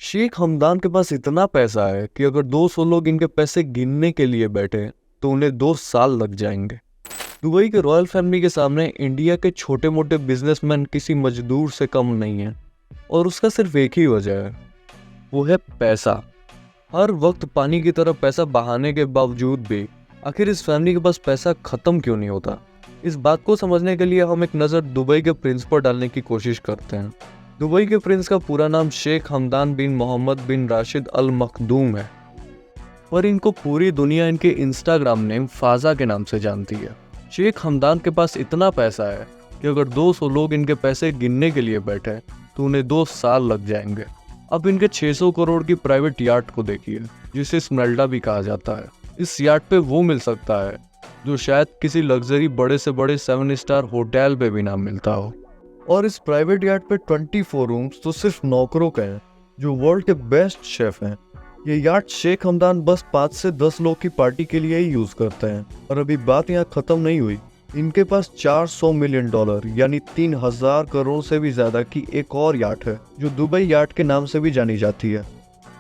शेख हमदान के पास इतना पैसा है कि अगर 200 लोग इनके पैसे गिनने के लिए बैठे तो उन्हें 2 साल लग जाएंगे। दुबई के रॉयल फैमिली के सामने इंडिया के छोटे मोटे बिजनेसमैन किसी मजदूर से कम नहीं है। और उसका सिर्फ एक ही वजह है, वो है पैसा। हर वक्त पानी की तरह पैसा बहाने के बावजूद भी आखिर इस फैमिली के पास पैसा खत्म क्यों नहीं होता। इस बात को समझने के लिए हम एक नज़र दुबई के प्रिंस पर डालने की कोशिश करते हैं। दुबई के प्रिंस का पूरा नाम शेख हमदान बिन मोहम्मद बिन राशिद अल मखदूम है, पर इनको पूरी दुनिया इनके इंस्टाग्राम नेम फाजा के नाम से जानती है। शेख हमदान के पास इतना पैसा है कि अगर 200 लोग इनके पैसे गिनने के लिए बैठे तो उन्हें 2 साल लग जाएंगे। अब इनके 600 करोड़ की प्राइवेट याट को देखिए, जिसे स्मेल्डा भी कहा जाता है। इस याट पे वो मिल सकता है जो शायद किसी लग्जरी बड़े से बड़े 7 स्टार होटल पे भी ना मिलता हो। और इस प्राइवेट याट पे 24 रूम्स तो सिर्फ नौकरों के हैं जो वर्ल्ड के बेस्ट शेफ हैं। ये याट शेख हमदान बस 5 से 10 लोग की पार्टी के लिए ही यूज करते हैं। और अभी बात यहाँ खत्म नहीं हुई, इनके पास $400 मिलियन यानी 3000 करोड़ से भी ज्यादा की एक और याट है जो दुबई याट के नाम से भी जानी जाती है।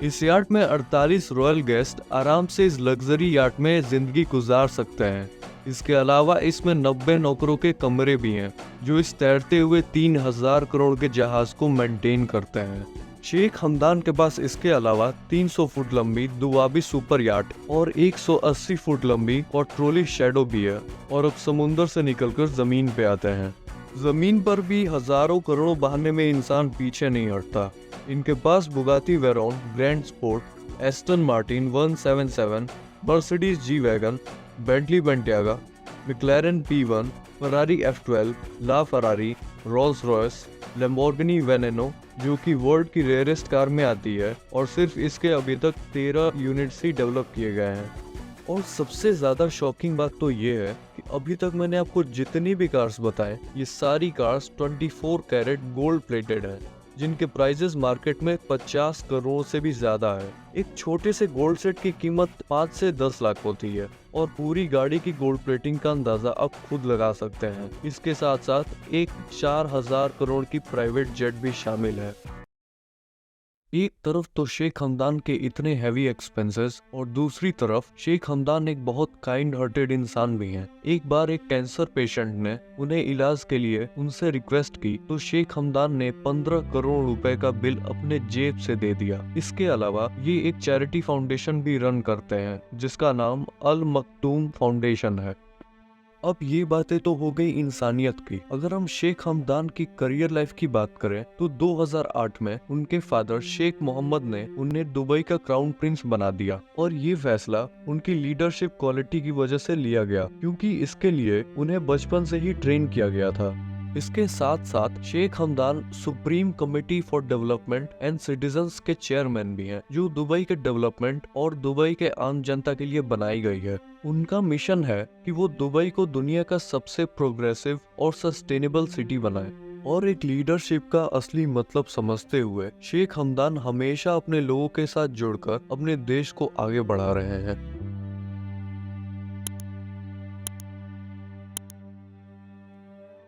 इस याट में 48 रॉयल गेस्ट आराम से इस लग्जरी याट में जिंदगी गुजार सकते हैं। इसके अलावा इसमें 90 नौकरों के कमरे भी हैं जो इस तैरते हुए 3000 करोड़ के जहाज को मेंटेन करते हैं। शेख हमदान के पास इसके अलावा 300 फुट लंबी दुआबी सुपर याट और 180 फुट लंबी क्वार्ट्रोली शैडो भी है। और अब समुंदर से निकलकर जमीन पे आते हैं। जमीन पर भी हजारों करोड़ों बहाने में इंसान पीछे नहीं हटता। इनके पास Bugatti Veyron grand sport, Aston Martin 177, Mercedes G wagon, Bentley Bentayga, McLaren P1, Ferrari F12, La Ferrari, Rolls Royce, Lamborghini Veneno जो कि वर्ल्ड की रेयरेस्ट कार में आती है और सिर्फ इसके अभी तक 13 यूनिट्स ही डेवलप किए गए हैं। और सबसे ज़्यादा शॉकिंग बात तो ये है कि अभी तक मैंने आपको जितनी भी कार्स बताए, ये सारी कार्स 24 कैरेट गोल्ड प्लेटेड हैं, जिनके प्राइजेस मार्केट में 50 करोड़ से भी ज्यादा है। एक छोटे से गोल्ड सेट की कीमत 5 से 10 लाख होती है और पूरी गाड़ी की गोल्ड प्लेटिंग का अंदाजा आप खुद लगा सकते हैं। इसके साथ साथ एक 4000 करोड़ की प्राइवेट जेट भी शामिल है। एक तरफ तो शेख हमदान के इतने हैवी एक्सपेंसेस और दूसरी तरफ शेख हमदान एक बहुत काइंड हार्टेड इंसान भी हैं। एक बार एक कैंसर पेशेंट ने उन्हें इलाज के लिए उनसे रिक्वेस्ट की तो शेख हमदान ने 15 करोड़ रुपए का बिल अपने जेब से दे दिया। इसके अलावा ये एक चैरिटी फाउंडेशन भी रन करते हैं जिसका नाम अल मखदूम फाउंडेशन है। अब ये बातें तो हो गई इंसानियत की। अगर हम शेख हमदान की करियर लाइफ की बात करें तो 2008 में उनके फादर शेख मोहम्मद ने उन्हें दुबई का क्राउन प्रिंस बना दिया। और ये फैसला उनकी लीडरशिप क्वालिटी की वजह से लिया गया, क्योंकि इसके लिए उन्हें बचपन से ही ट्रेन किया गया था। इसके साथ साथ Sheikh Hamdan supreme committee for development and citizens के चेयरमैन भी हैं, जो दुबई के डेवलपमेंट और दुबई के आम जनता के लिए बनाई गई है। उनका मिशन है कि वो दुबई को दुनिया का सबसे प्रोग्रेसिव और सस्टेनेबल सिटी बनाए। और एक लीडरशिप का असली मतलब समझते हुए शेख हमदान हमेशा अपने लोगों के साथ जुड़कर अपने देश को आगे बढ़ा रहे हैं।